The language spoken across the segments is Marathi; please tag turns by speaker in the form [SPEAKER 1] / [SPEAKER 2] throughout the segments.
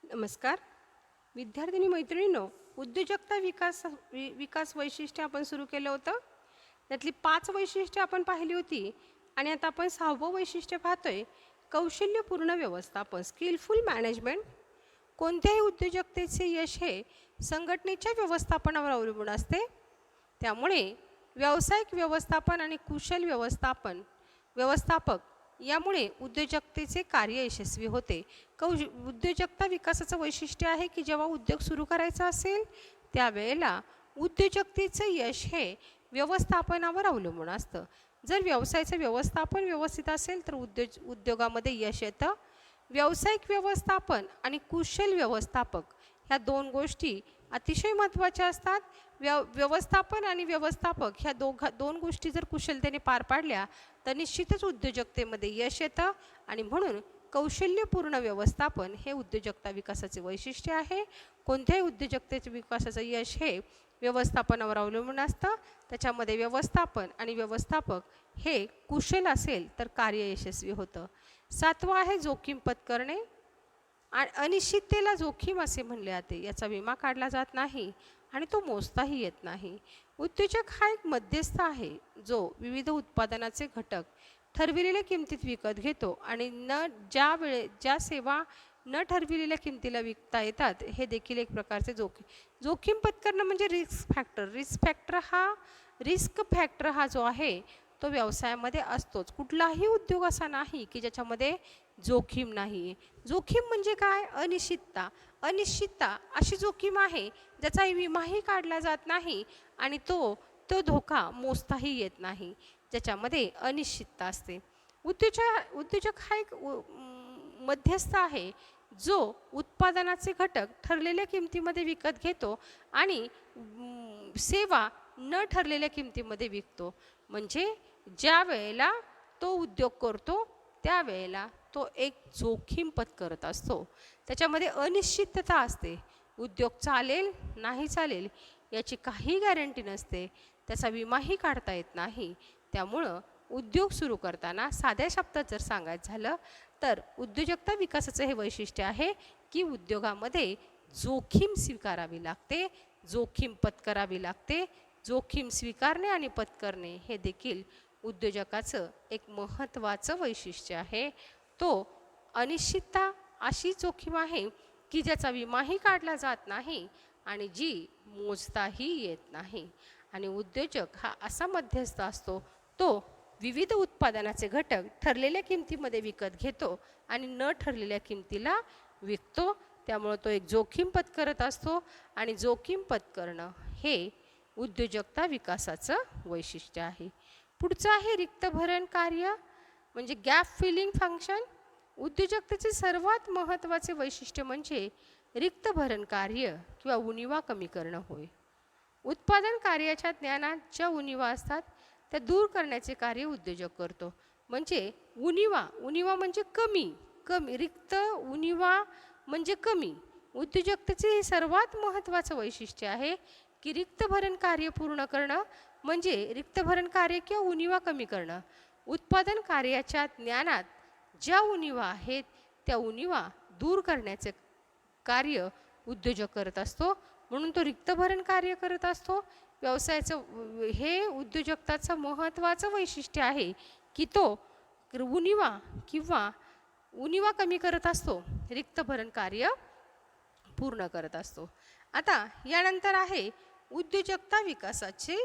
[SPEAKER 1] नमस्कार. विद्यार्थिनी मैत्रिणींनो, उद्योजकता विकास वैशिष्ट्य आपण सुरू केलं होतं. त्यातली 5 वैशिष्ट्ये आपण पाहिली होती आणि आता आपण 6वं वैशिष्ट्य पाहतोय, कौशल्यपूर्ण व्यवस्थापन, स्किलफुल मॅनेजमेंट. कोणत्याही उद्योजकतेचे यश हे संघटनेच्या व्यवस्थापनावर अवलंबून असते. त्यामुळे व्यावसायिक व्यवस्थापन आणि कुशल व्यवस्थापक यामुळे उद्योजकतेचे कार्य यशस्वी होते. उद्योजकता विकासाचं वैशिष्ट्य आहे की जेव्हा उद्योग सुरू करायचा असेल त्यावेळेला उद्योजकतेचं यश हे व्यवस्थापनावर अवलंबून असतं. जर व्यवसायाचं व्यवस्थापन व्यवस्थित असेल तर उद्योगामध्ये यश येतं. व्यावसायिक व्यवस्थापन आणि कुशल व्यवस्थापक ह्या 2 गोष्टी अतिशय महत्त्वाच्या असतात. व्यवस्थापन आणि व्यवस्थापक ह्या 2 गोष्टी जर कुशलतेने पार पाडल्या तर निश्चितच उद्योजकतेमध्ये यश येतं आणि म्हणून कौशल्यपूर्ण व्यवस्थापन हे उद्योजकता विकासाचे वैशिष्ट्य आहे. कोणत्याही उद्योजकतेचे विकासाचं यश हे व्यवस्थापनावर अवलंबून असतं. त्याच्यामध्ये व्यवस्थापन आणि व्यवस्थापक हे कुशल असेल तर कार्य यशस्वी होतं. 7वं आहे जोखीम पत्करणे. अनिश्चिततेला जोखीम असे म्हणले जाते. याचा विमा काढला जात नाही आणि तो मोजताही येत नाही. उद्योजक हा एक मध्यस्थ आहे जो विविध उत्पादनाचे घटक ठरविलेल्या किमतीत विकत घेतो आणि ज्या सेवा न ठरविलेल्या किमतीला विकता येतात हे देखील एक प्रकारचे जोखीम पत्करणं म्हणजे रिस्क फॅक्टर हा जो आहे तो व्यवसायामध्ये असतोच. कुठलाही उद्योग असा नाही की ज्याच्यामध्ये जोखीम नाही. जोखीम म्हणजे काय? अनिश्चितता अशी जोखीम आहे ज्याचा विमाही काढला जात नाही आणि तो धोका मोजताही येत नाही, ज्याच्यामध्ये अनिश्चितता असते. उद्योजक हा एक मध्यस्थ आहे जो उत्पादनाचे घटक ठरलेल्या किमतीमध्ये विकत घेतो आणि सेवा न ठरलेल्या किमतीमध्ये विकतो. म्हणजे ज्या वेळेला तो उद्योग करतो त्यावेळेला तो एक जोखीम पत्करत असतो. त्याच्यामध्ये अनिश्चितता असते. उद्योग चालेल नाही चालेल याची काही गॅरंटी नसते. त्याचा विमाही काढता येत नाही. त्यामुळं उद्योग सुरू करताना साध्या शब्दात जर सांगायचं झालं तर उद्योजकता विकासाचं हे वैशिष्ट्य आहे की उद्योगामध्ये जोखीम स्वीकारावी लागते, जोखीम पत्करावी लागते. जोखीम स्वीकारणे आणि पत्करणे हे देखील उद्योजकाचं एक महत्त्वाचं वैशिष्ट्य आहे. तो अनिश्चितता अशी जोखीम आहे की ज्याचा विमाही काढला जात नाही आणि जी मोजताही येत नाही. आणि उद्योजक हा असा मध्यस्थ असतो तो विविध उत्पादनाचे घटक ठरलेल्या किमतीमध्ये विकत घेतो आणि न ठरलेल्या किमतीला विकतो. त्यामुळे तो एक जोखीम पत्करत असतो आणि जोखीम पत्करणं हे उद्योजकता विकासाचं वैशिष्ट्य आहे. पुढचं आहे रिक्त भरण कार्य म्हणजे गॅप फिलिंग फंक्शन. उद्योजकतेचे सर्वात महत्त्वाचे वैशिष्ट्य म्हणजे रिक्त भरण कार्य किंवा उणिवा कमी करणं होय. उत्पादन कार्याच्या ज्ञानात ज्या उणिवा असतात त्या दूर करण्याचे कार्य उद्योजक करतो. म्हणजे उणिवा म्हणजे कमी रिक्त उणिवा म्हणजे कमी. उद्योजकतेचे हे सर्वात महत्त्वाचं वैशिष्ट्य आहे की रिक्त भरण कार्य पूर्ण करणं म्हणजे रिक्त भरण कार्य किंवा उणिवा कमी करणं. उत्पादन कार्याच्या ज्ञानात ज्या उणिवा आहेत त्या उणिवा दूर करण्याचे कार्य उद्योजक करत असतो. म्हणून तो रिक्त भरण कार्य करत असतो. व्यवसायाचं हे उद्योजकताचं महत्त्वाचं वैशिष्ट्य आहे की तो उणिवा कमी करत असतो, रिक्त भरण कार्य पूर्ण करत असतो. आता यानंतर आहे उद्योजकता विकासाची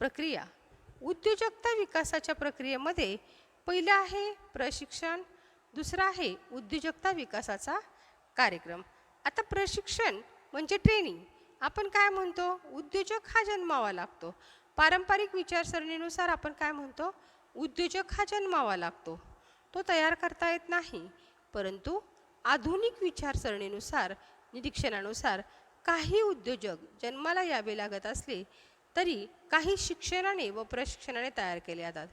[SPEAKER 1] प्रक्रिया. उद्योजकता विकासाच्या प्रक्रियेमध्ये पहिलं आहे प्रशिक्षण, दुसरा आहे उद्योजकता विकासाचा कार्यक्रम. आता प्रशिक्षण म्हणजे ट्रेनिंग. आपण काय म्हणतो? उद्योजक हा जन्मावा लागतो. पारंपरिक विचारसरणीनुसार आपण काय म्हणतो? उद्योजक हा जन्मावा लागतो, तो तयार करता येत नाही. परंतु आधुनिक विचारसरणीनुसार निरीक्षणानुसार काही उद्योजक जन्माला यावे लागत असले तरी काही शिक्षणाने व प्रशिक्षणाने तयार केले जातात.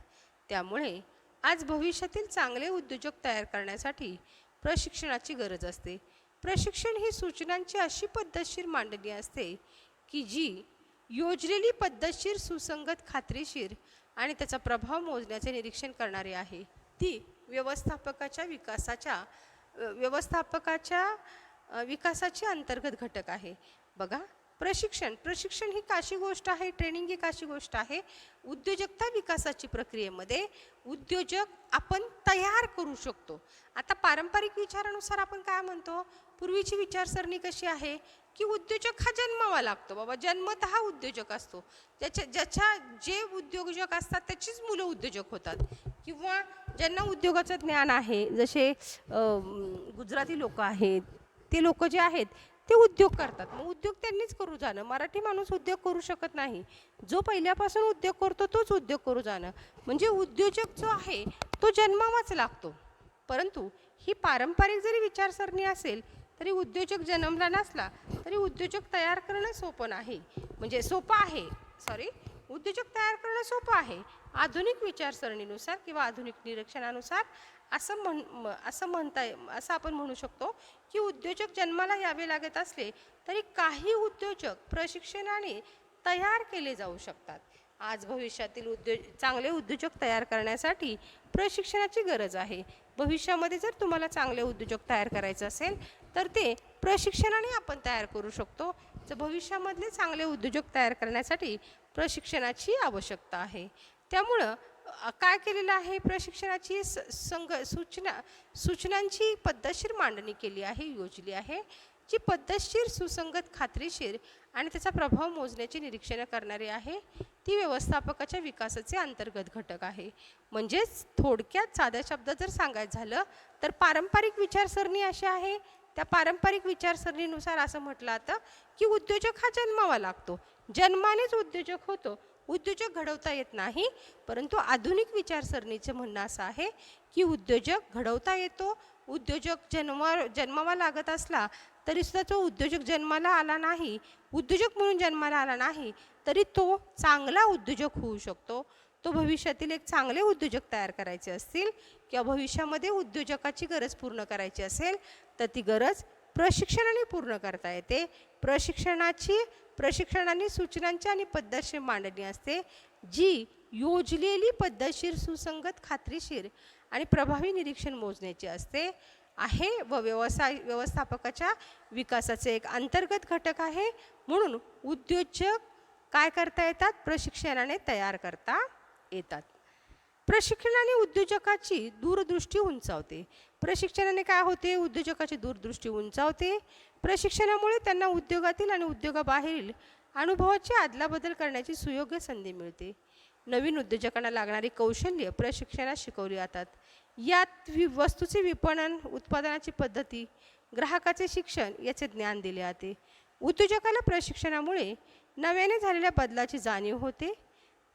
[SPEAKER 1] त्यामुळे आज भविष्यातील चांगले उद्योजक तयार करण्यासाठी प्रशिक्षणाची गरज असते. प्रशिक्षण ही सूचनांची अशी पद्धतशीर मांडणी असते की जी योजलेली पद्धतशीर, सुसंगत, खात्रीशीर आणि त्याचा प्रभाव मोजण्याचे निरीक्षण करणारी आहे. ती व्यवस्थापकाच्या विकासाची अंतर्गत घटक आहे. बघा, प्रशिक्षण ही काशी गोष्ट आहे, ट्रेनिंग ही काशी गोष्ट आहे. उद्योजकता विकासाची प्रक्रियेमध्ये उद्योजक आपण तयार करू शकतो. आता पारंपरिक विचारानुसार आपण काय म्हणतो, पूर्वीची विचारसरणी कशी आहे की उद्योजक हा जन्मावा लागतो. बाबा जन्मतः उद्योजक असतो. ज्याच्या जे उद्योजक असतात त्याचीच मुलं उद्योजक होतात, किंवा ज्यांना उद्योगाचं ज्ञान आहे, जसे गुजराती लोक आहेत, ते लोक जे आहेत ते उद्योग करतात. मग उद्योग त्यांनीच करू जाणं. मराठी माणूस उद्योग करू शकत नाही. जो पहिल्यापासून उद्योग करतो तोच उद्योग करू जाणं. म्हणजे उद्योजक जो आहे तो जन्मावाच लागतो. परंतु ही पारंपरिक जरी विचारसरणी असेल तरी उद्योजक जन्मला नसला तरी उद्योजक तयार करणं सोपं नाही. म्हणजे सोपं आहे, उद्योजक तयार करणं सोपं आहे. आधुनिक विचारसरणीनुसार किंवा आधुनिक निरीक्षणानुसार असं आपण म्हणू शकतो की उद्योजक जन्माला यावे लागत असले तरी काही उद्योजक प्रशिक्षणाने तयार केले जाऊ शकतात. आज भविष्यातील चांगले उद्योजक तयार करण्यासाठी प्रशिक्षणाची गरज आहे. भविष्यामध्ये जर तुम्हाला चांगले उद्योजक तयार करायचे असेल तर ते प्रशिक्षणाने आपण तयार करू शकतो. तर भविष्यामधले चांगले उद्योजक तयार करण्यासाठी प्रशिक्षणाची आवश्यकता आहे. त्यामुळं काय केलेलं आहे, प्रशिक्षणाची सूचनांची पद्धतशीर मांडणी केली आहे, योजली आहे, जी पद्धतशीर, सुसंगत, खात्रीशीर आणि त्याचा प्रभाव मोजण्याचे निरीक्षण करणारी आहे. ती व्यवस्थापकाच्या विकासाचे अंतर्गत घटक आहे. म्हणजेच थोडक्यात साध्या शब्दात जर सांगायचं झालं तर पारंपरिक विचारसरणी अशी आहे. त्या पारंपरिक विचारसरणीनुसार असं म्हटलं जातं की उद्योजक हा जन्मावा लागतो, जन्मानेच उद्योजक होतो, उद्योजक घडवता येत नाही. परंतु आधुनिक विचारसरणीचं म्हणणं असं आहे की उद्योजक घडवता येतो. उद्योजक जन्मावा लागत असला तरी सुद्धा तो उद्योजक जन्माला आला नाही, उद्योजक म्हणून जन्माला आला नाही तरी तो चांगला उद्योजक होऊ शकतो. तो भविष्यातील एक चांगले उद्योजक तयार करायचे असतील किंवा भविष्यामध्ये उद्योजकाची गरज पूर्ण करायची असेल तर ती गरज प्रशिक्षणाने पूर्ण करता येते. प्रशिक्षणाने सूचनांची आणि पद्धतशीर मांडणी असते, जी योजलेली, पद्धतशीर, सुसंगत, खात्रीशीर आणि प्रभावी निरीक्षण मोजण्याची असते आहे व व्यवस्थापकाच्या विकासाचे एक अंतर्गत घटक आहे. म्हणून उद्योजक काय करता येतात, प्रशिक्षणाने तयार करता येतात. प्रशिक्षणाने उद्योजकाची दूरदृष्टी उंचावते. प्रशिक्षणाने काय होते, उद्योजकाची दूरदृष्टी उंचावते. प्रशिक्षणामुळे त्यांना उद्योगातील आणि उद्योगाबाहेरील अनुभवाची अदलाबदल करण्याची सुयोग्य संधी मिळते. नवीन उद्योजकांना लागणारी कौशल्य प्रशिक्षणात शिकवली जातात. यात वस्तूचे विपणन, उत्पादनाची पद्धती, ग्राहकाचे शिक्षण याचे ज्ञान दिले जाते. उद्योजकाला प्रशिक्षणामुळे नव्याने झालेल्या बदलाची जाणीव होते.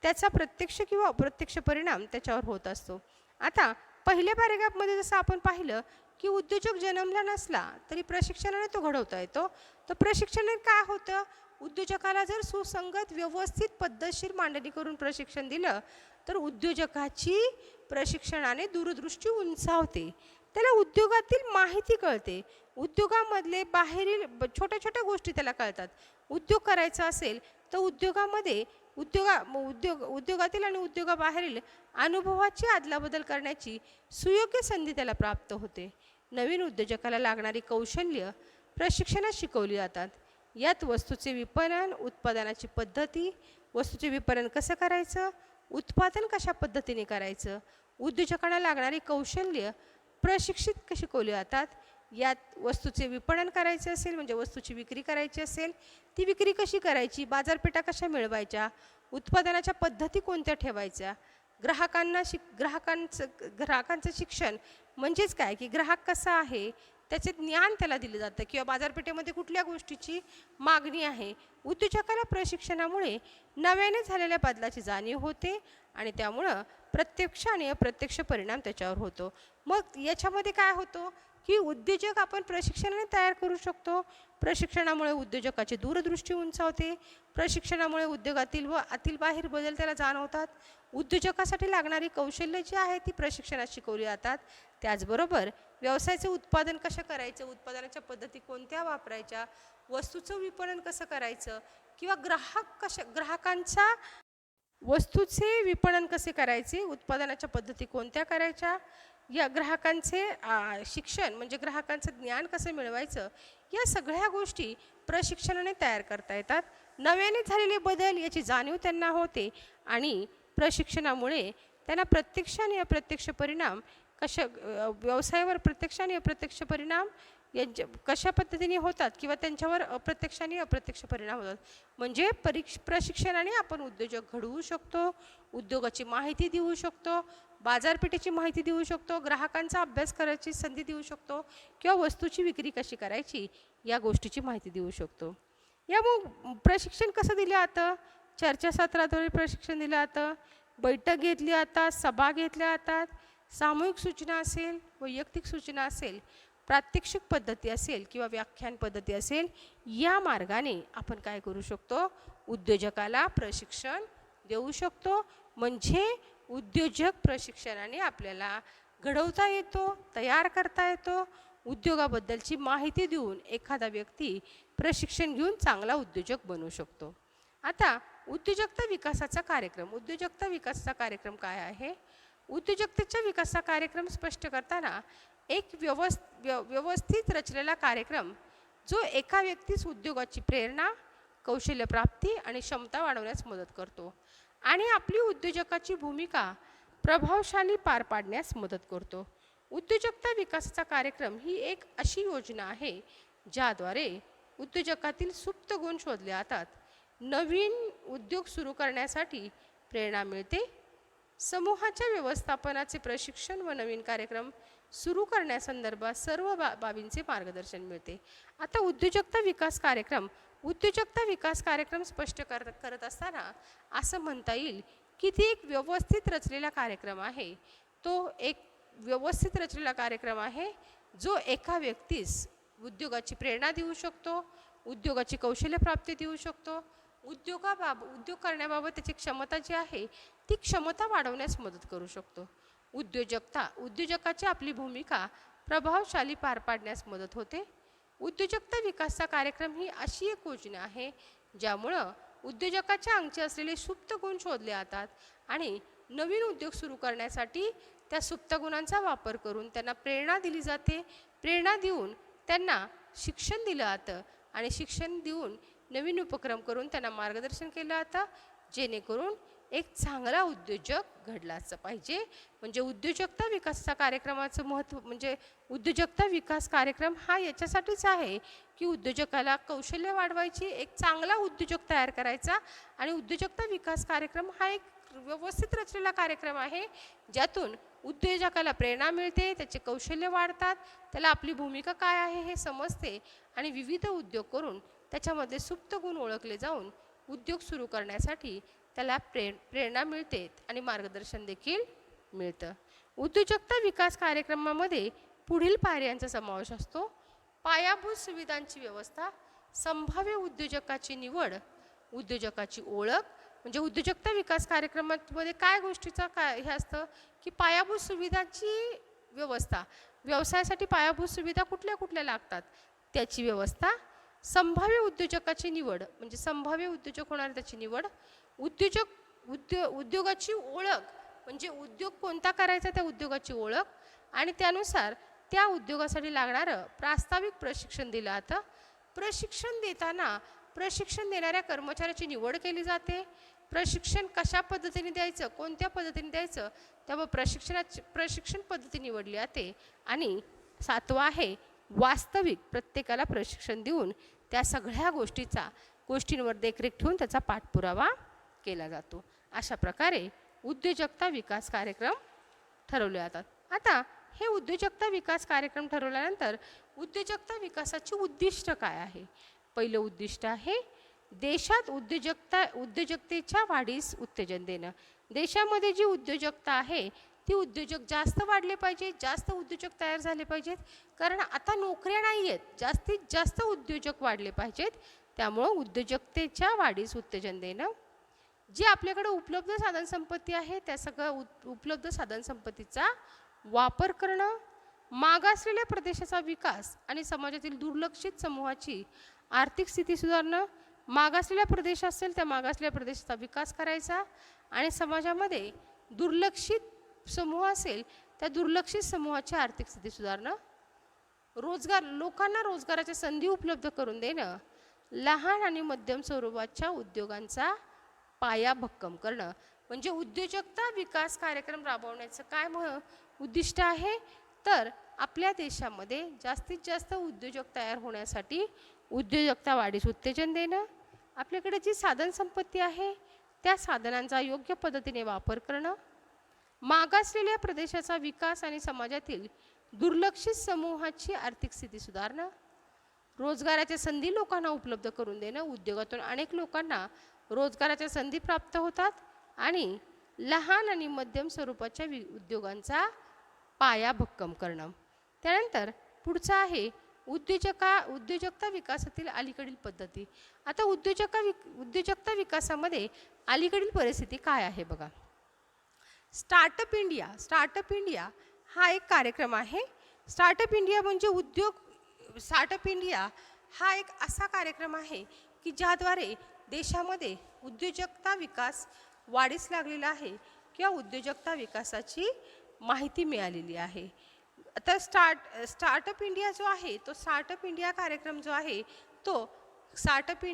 [SPEAKER 1] त्याचा प्रत्यक्ष किंवा अप्रत्यक्ष परिणाम त्याच्यावर होत असतो. आता पहिल्या पॅरेग्राफमध्ये जसं आपण पाहिलं की उद्योजक जन्मला नसला तरी प्रशिक्षणाने तो घडवता येतो. तर प्रशिक्षणाने काय होतं, उद्योजकाला जर सुसंगत, व्यवस्थित, पद्धतशीर मांडणी करून प्रशिक्षण दिलं तर उद्योजकाची प्रशिक्षणाने दूरदृष्टी उंचावते. त्याला उद्योगातील माहिती कळते, उद्योगामधले बाहेरील छोट्या छोट्या गोष्टी त्याला कळतात. उद्योग करायचा असेल तर उद्योगामध्ये उद्योगातील आणि उद्योगाबाहेरील अनुभवाची अदलाबदल करण्याची सुयोग्य संधी त्याला प्राप्त होते. नवीन उद्योजकाला लागणारी कौशल्य प्रशिक्षणात शिकवली जातात. यात वस्तूचे विपणन, उत्पादनाची पद्धती, वस्तूचे विपणन कसं करायचं, उत्पादन कशा पद्धतीने करायचं, उद्योजकांना लागणारी कौशल्य प्रशिक्षित शिकवली जातात. यात वस्तूचे विपणन करायचे असेल म्हणजे वस्तूची विक्री करायची असेल, ती विक्री कशी करायची, बाजारपेठा कशा मिळवायच्या, उत्पादनाच्या पद्धती कोणत्या ठेवायच्या, ग्राहकांचं शिक्षण म्हणजेच काय की ग्राहक कसा आहे त्याचे ज्ञान त्याला दिलं जातं, किंवा बाजारपेठेमध्ये कुठल्या गोष्टीची मागणी आहे. उद्योजकाला प्रशिक्षणामुळे नव्याने झालेल्या बदलाची जाणीव होते आणि त्यामुळं प्रत्यक्ष आणि अप्रत्यक्ष परिणाम त्याच्यावर होतो. मग याच्यामध्ये काय होतं की उद्योजक आपण प्रशिक्षणाने तयार करू शकतो. प्रशिक्षणामुळे उद्योजकाची दूरदृष्टी उंचावते. प्रशिक्षणामुळे उद्योगातील व आतील बाहेर बदल त्याला जाणवतात. उद्योजकासाठी लागणारी कौशल्य जी आहे ती प्रशिक्षणात शिकवली जातात. त्याचबरोबर व्यवसायाचे उत्पादन कसं करायचं, उत्पादनाच्या पद्धती कोणत्या वापरायच्या, वस्तूचं विपणन कसं करायचं, किंवा ग्राहकांचा वस्तूचे विपणन कसे करायचे, उत्पादनाच्या पद्धती कोणत्या करायच्या, या ग्राहकांचे शिक्षण म्हणजे ग्राहकांचं ज्ञान कसं मिळवायचं, या सगळ्या गोष्टी प्रशिक्षणाने तयार करता येतात. नव्याने झालेले बदल याची जाणीव त्यांना होते आणि प्रशिक्षणामुळे त्यांना प्रत्यक्ष आणि अप्रत्यक्ष परिणाम व्यवसायावर प्रत्यक्ष आणि अप्रत्यक्ष परिणाम कशा पद्धतीने होतात किंवा त्यांच्यावर अप्रत्यक्ष आणि अप्रत्यक्ष परिणाम होतात. म्हणजे प्रशिक्षणाने आपण उद्योजक घडवू शकतो, उद्योगाची माहिती देऊ शकतो, बाजारपेठेची माहिती देऊ शकतो, ग्राहकांचा अभ्यास करायची संधी देऊ शकतो किंवा वस्तूची विक्री कशी करायची या गोष्टीची माहिती देऊ शकतो. या मग प्रशिक्षण कसं दिलं जातं? चर्चासत्राद्वारे प्रशिक्षण दिलं जातं, बैठक घेतली जातात, सभा घेतल्या जातात, सामूहिक सूचना असेल, वैयक्तिक सूचना असेल, प्रात्यक्षिक पद्धती असेल किंवा व्याख्यान पद्धती असेल, या मार्गाने आपण काय करू शकतो? उद्योजकाला प्रशिक्षण देऊ शकतो. म्हणजे उद्योजक प्रशिक्षणाने आपल्याला घडवता येतो, तयार करता येतो. उद्योगाबद्दलची माहिती देऊन एखादा व्यक्ती प्रशिक्षण घेऊन चांगला उद्योजक बनू शकतो. आता उद्योजकता विकासाचा कार्यक्रम. उद्योजकता विकासाचा कार्यक्रम काय आहे? उद्योजकतेच्या विकासाचा कार्यक्रम स्पष्ट करताना एक व्यवस्थित रचलेला कार्यक्रम जो एका व्यक्तीस उद्योगाची प्रेरणा, कौशल्यप्राप्ती आणि क्षमता वाढवण्यास मदत करतो आणि आपली उद्योजकाची भूमिका प्रभावशाली पार पाडण्यास मदत करतो. उद्योजकता विकासाचा कार्यक्रम ही एक अशी योजना आहे ज्याद्वारे उद्योजकातील सुप्त गुण शोधले जातात, नवीन उद्योग सुरू करण्यासाठी प्रेरणा मिळते, समूहाच्या व्यवस्थापनाचे प्रशिक्षण व नवीन कार्यक्रम सुरू करण्यासंदर्भात सर्व बाबींचे मार्गदर्शन मिळते. आता उद्योजकता विकास कार्यक्रम स्पष्ट करत असताना असं म्हणता येईल की ती एक व्यवस्थित रचलेला कार्यक्रम आहे. तो एक व्यवस्थित रचलेला कार्यक्रम आहे जो एका व्यक्तीस उद्योगाची प्रेरणा देऊ शकतो, उद्योगाची कौशल्यप्राप्ती देऊ शकतो, उद्योग करण्याबाबत त्याची क्षमता जी आहे ती क्षमता वाढवण्यास मदत करू शकतो. उद्योजकाची आपली भूमिका प्रभावशाली पार पाडण्यास मदत होते. उद्योजकता विकासाचा कार्यक्रम ही अशी एक योजना आहे ज्यामुळं उद्योजकाच्या अंगचे असलेले सुप्त गुण शोधले जातात आणि नवीन उद्योग सुरू करण्यासाठी त्या सुप्त गुणांचा वापर करून त्यांना प्रेरणा दिली जाते. प्रेरणा देऊन त्यांना शिक्षण दिलं जातं आणि शिक्षण देऊन नवीन उपक्रम करून त्यांना मार्गदर्शन केलं जातं जेणेकरून एक चांगला उद्योजक घडलाच पाहिजे. म्हणजे उद्योजकता विकासाचा कार्यक्रमाचं महत्त्व म्हणजे उद्योजकता विकास कार्यक्रम हा याच्यासाठीच आहे की उद्योजकाला कौशल्य वाढवायची, एक चांगला उद्योजक तयार करायचा. आणि उद्योजकता विकास कार्यक्रम हा एक व्यवस्थित रचलेला कार्यक्रम आहे ज्यातून उद्योजकाला प्रेरणा मिळते, त्याचे कौशल्य वाढतात, त्याला आपली भूमिका काय आहे हे समजते आणि विविध उद्योग करून त्याच्यामध्ये सुप्त गुण ओळखले जाऊन उद्योग सुरू करण्यासाठी त्याला प्रेरणा मिळते आणि मार्गदर्शन देखील मिळतं. उद्योजकता विकास कार्यक्रमामध्ये पुढील पायऱ्यांचा समावेश असतो. पायाभूत सुविधांची व्यवस्था, संभाव्य उद्योजकाची निवड, उद्योजकाची ओळख. म्हणजे उद्योजकता विकास कार्यक्रमामध्ये काय गोष्टीचा हे असतं की पायाभूत सुविधांची व्यवस्था, व्यवसायासाठी पायाभूत सुविधा कुठल्या कुठल्या लागतात त्याची व्यवस्था, संभाव्य उद्योजकाची निवड म्हणजे संभाव्य उद्योजक होणार त्याची निवड, उद्योगाची ओळख म्हणजे उद्योग कोणता करायचा त्या उद्योगाची ओळख आणि त्यानुसार त्या उद्योगासाठी लागणारं प्रास्ताविक प्रशिक्षण दिलं जातं. प्रशिक्षण देताना प्रशिक्षण देणाऱ्या कर्मचाऱ्याची निवड केली जाते. प्रशिक्षण कशा पद्धतीने द्यायचं, कोणत्या पद्धतीने द्यायचं त्यामुळे प्रशिक्षण पद्धती निवडली जाते. आणि 7वा आहे वास्तविक प्रत्येकाला प्रशिक्षण देऊन त्या सगळ्या गोष्टींवर देखरेख ठेवून त्याचा पाठपुरावा केला जातो. अशा प्रकारे उद्योजकता विकास कार्यक्रम ठरवले जातात. आता हे उद्योजकता विकास कार्यक्रम ठरवल्यानंतर उद्योजकता विकासाची उद्दिष्ट काय आहे? पहिलं उद्दिष्ट आहे देशात उद्योजकतेच्या वाढीस उत्तेजन देणं. देशामध्ये जी उद्योजकता आहे ती उद्योजक जास्त वाढले पाहिजे, जास्त उद्योजक तयार झाले पाहिजेत, कारण आता नोकऱ्या नाही आहेत, जास्तीत जास्त उद्योजक वाढले पाहिजेत. त्यामुळं उद्योजकतेच्या वाढीस उत्तेजन देणं. जी आपल्याकडे उपलब्ध साधनसंपत्ती आहे त्या सगळ्या उपलब्ध साधनसंपत्तीचा वापर करणं. मागासलेल्या प्रदेशाचा विकास आणि समाजातील दुर्लक्षित समूहाची आर्थिक स्थिती सुधारणं. मागासलेला प्रदेश असेल त्या मागासलेल्या प्रदेशाचा विकास करायचा आणि समाजामध्ये दुर्लक्षित समूह असेल त्या दुर्लक्षित समूहाची आर्थिक स्थिती सुधारणं. लोकांना रोजगाराच्या संधी उपलब्ध करून देणं, लहान आणि मध्यम स्वरूपाच्या उद्योगांचा पाया भक्कम करणं. म्हणजे उद्योजकता विकास कार्यक्रम राबवण्याचं काय उद्दिष्ट आहे, तर आपल्या देशामध्ये जास्तीत जास्त उद्योजक तयार होण्यासाठी उद्योजकता वाढीस उत्तेजन देणं, आपल्याकडे जी साधनसंपत्ती आहे त्या साधनांचा योग्य पद्धतीने वापर करणं, मागासलेल्या प्रदेशाचा विकास आणि समाजातील दुर्लक्षित समूहाची आर्थिक स्थिती सुधारणं, रोजगाराच्या संधी लोकांना उपलब्ध करून देणं. उद्योगातून अनेक लोकांना रोजगाराच्या संधी प्राप्त होतात आणि लहान आणि मध्यम स्वरूपाच्या उद्योगांचा पाया भक्कम करणं. त्यानंतर पुढचं आहे उद्योजकता विकासातील अलीकडील पद्धती. आता उद्योजकता विकासामध्ये अलीकडील परिस्थिती काय आहे बघा. स्टार्टअप इंडिया हा एक कार्यक्रम आहे. स्टार्टअप इंडिया म्हणजे स्टार्टअप इंडिया हा एक असा कार्यक्रम आहे की ज्याद्वारे देशामध्ये उद्योजकता विकास वाढीस लागलेला आहे किंवा उद्योजकता विकासाची माहिती मिळालेली आहे. आता स्टार्टअप इंडिया जो आहे तो स्टार्टअप इंडिया कार्यक्रम जो आहे तो स्टार्टअप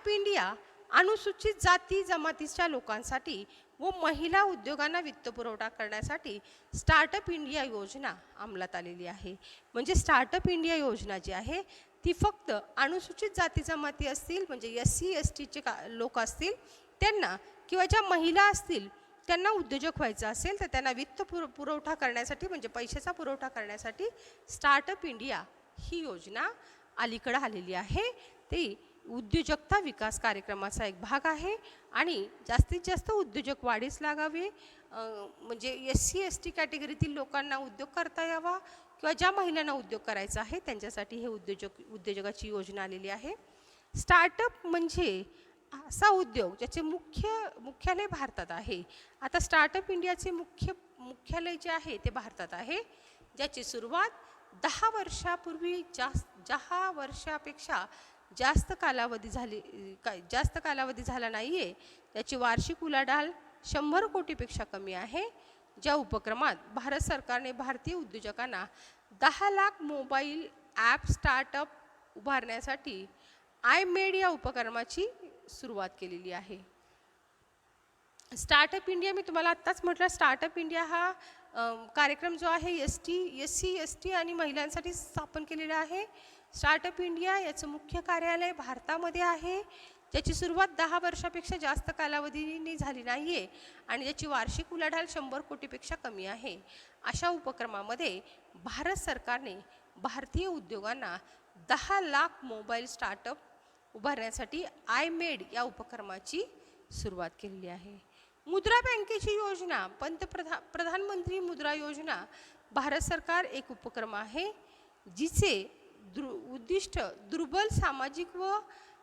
[SPEAKER 1] इंडिया अनुसूचित जाती जमातीच्या लोकांसाठी व महिला उद्योगांना वित्तपुरवठा करण्यासाठी स्टार्टअप इंडिया योजना अंमलात आलेली आहे. म्हणजे स्टार्टअप इंडिया योजना जी आहे ती फक्त अनुसूचित जाती जमाती असतील, म्हणजे SC STचे लोक असतील त्यांना, किंवा ज्या महिला असतील त्यांना उद्योजक व्हायचं असेल तर त्यांना वित्त पुरवठा करण्यासाठी, म्हणजे पैशाचा पुरवठा करण्यासाठी स्टार्टअप इंडिया ही योजना अलीकडे आलेली आहे. ती उद्योजकता विकास कार्यक्रमाचा एक भाग आहे आणि जास्तीत जास्त उद्योजक वाढीस लागावे, म्हणजे SC ST कॅटेगरीतील लोकांना उद्योग करता यावा किंवा ज्या महिलांना उद्योग करायचा आहे त्यांच्यासाठी हे उद्योजकाची योजना आलेली आहे. स्टार्टअप म्हणजे असा उद्योग ज्याचे मुख्यालय भारतात आहे. आता स्टार्टअप इंडियाचे मुख्यालय जे आहे ते भारतात आहे, ज्याची सुरुवात 10 वर्षापेक्षा जास्त कालावधी झाला नाही आहे. त्याची वार्षिक उलाढाल 100 कोटीपेक्षा कमी आहे. ज्या उपक्रमात भारत सरकारने भारतीय उद्योजकांना 10 लाख मोबाईल ॲप स्टार्टअप उभारण्यासाठी iMade या उपक्रमाची सुरुवात केलेली आहे. स्टार्टअप इंडिया, मी तुम्हाला आत्ताच म्हटलं, स्टार्टअप इंडिया हा कार्यक्रम जो आहे SC ST आणि महिलांसाठी स्थापन केलेला आहे. स्टार्टअप इंडिया याचं मुख्य कार्यालय भारतामध्ये आहे, ज्याची सुरुवात 10 वर्षापेक्षा जास्त कालावधीने झाली नाही आहे आणि ज्याची वार्षिक उलाढाल 100 कोटीपेक्षा कमी आहे. अशा उपक्रमामध्ये भारत सरकारने भारतीय उद्योगांना 10 लाख मोबाईल स्टार्टअप उभारण्यासाठी iMade या उपक्रमाची सुरुवात केलेली आहे. मुद्रा बँकेची योजना, प्रधानमंत्री मुद्रा योजना भारत सरकार एक उपक्रम आहे जिचे उद्दिष्ट दुर्बल सामाजिक व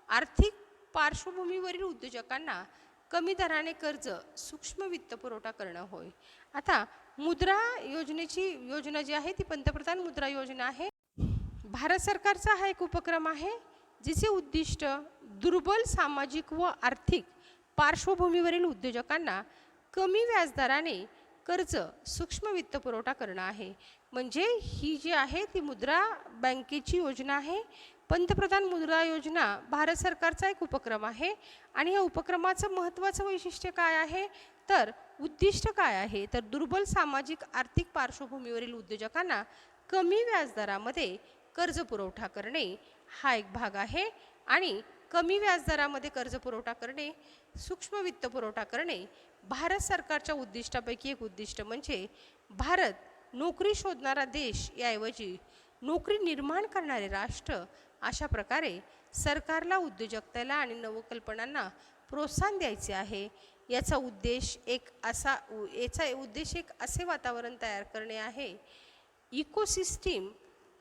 [SPEAKER 1] आर्थिक पार्श्वभूमीवरील उद्योजकांना कमी दराने कर्ज, सूक्ष्म वित्त पुरवठा करणं होय. आता मुद्रा योजना जी आहे ती पंतप्रधान मुद्रा योजना आहे. भारत सरकारचा हा एक उपक्रम आहे जिचे उद्दिष्ट दुर्बल सामाजिक व आर्थिक पार्श्वभूमीवरील उद्योजकांना कमी व्याजदराने कर्ज, सूक्ष्म वित्त पुरवठा करणं आहे. म्हणजे ही जी आहे ती मुद्रा बँकेची योजना आहे. पंतप्रधान मुद्रा योजना भारत सरकारचा एक उपक्रम आहे आणि या उपक्रमाचं महत्त्वाचं वैशिष्ट्य काय आहे, तर उद्दिष्ट काय आहे, तर दुर्बल सामाजिक आर्थिक पार्श्वभूमीवरील उद्योजकांना कमी व्याजदरामध्ये कर्ज पुरवठा करणे हा एक भाग आहे. आणि कमी व्याजदरामध्ये कर्ज पुरवठा करणे, सूक्ष्म वित्त पुरवठा करणे भारत सरकारच्या उद्दिष्टापैकी एक उद्दिष्ट म्हणजे भारत नोकरी शोधणारा देश याऐवजी नोकरी निर्माण करणारे राष्ट्र अशा प्रकारे सरकारला उद्योजकतेला आणि नवकल्पनांना प्रोत्साहन द्यायचे आहे. याचा उद्देश एक असे वातावरण तयार करणे आहे, इकोसिस्टीम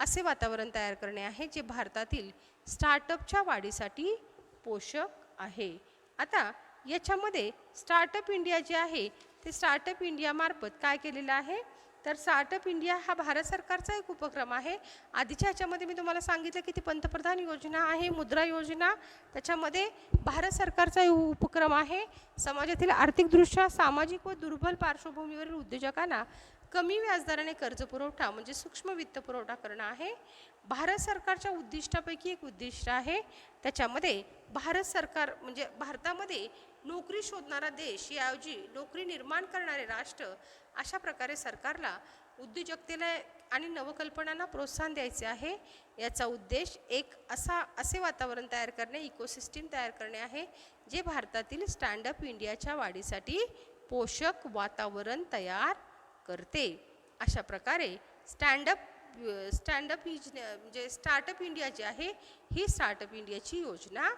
[SPEAKER 1] असे वातावरण तयार करणे आहे जे भारतातील स्टार्टअपच्या वाढीसाठी पोषक आहे. आता याच्यामध्ये स्टार्टअप इंडिया जे आहे ते स्टार्टअप इंडियामार्फत काय केलेलं आहे, तर स्टार्टअप इंडिया हा भारत सरकारचा एक उपक्रम आहे. आधीच्या ह्याच्यामध्ये मी तुम्हाला सांगितलं की ती पंतप्रधान योजना आहे, मुद्रा योजना, त्याच्यामध्ये भारत सरकारचा उपक्रम आहे. समाजातील आर्थिकदृष्ट्या सामाजिक व दुर्बल पार्श्वभूमीवरील उद्योजकांना कमी व्याजदराने कर्ज पुरवठा म्हणजे सूक्ष्म वित्त पुरवठा करणं आहे. भारत सरकारच्या उद्दिष्टापैकी एक उद्दिष्ट आहे. त्याच्यामध्ये भारत सरकार म्हणजे भारतामध्ये नोकरी शोधणारा देश याऐवजी नोकरी निर्माण करणारे राष्ट्र, अशा प्रकारे सरकारला उद्योजकतेला आणि नवकल्पनांना प्रोत्साहन द्यायचे आहे. याचा उद्देश असे वातावरण तयार करणे, इकोसिस्टीम तयार करणे आहे, जे भारतातील स्टँडअप इंडियाच्या वाढीसाठी पोषक वातावरण तयार करते. अशा प्रकारे स्टँडअप म्हणजे स्टार्टअप इंडिया जी आहे, ही स्टार्टअप इंडियाची योजना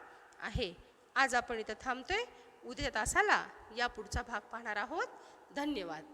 [SPEAKER 1] आहे. आज आपण इथं थांबतोय. उद्या तासाला या पुढचा भाग पाहणार आहोत. धन्यवाद.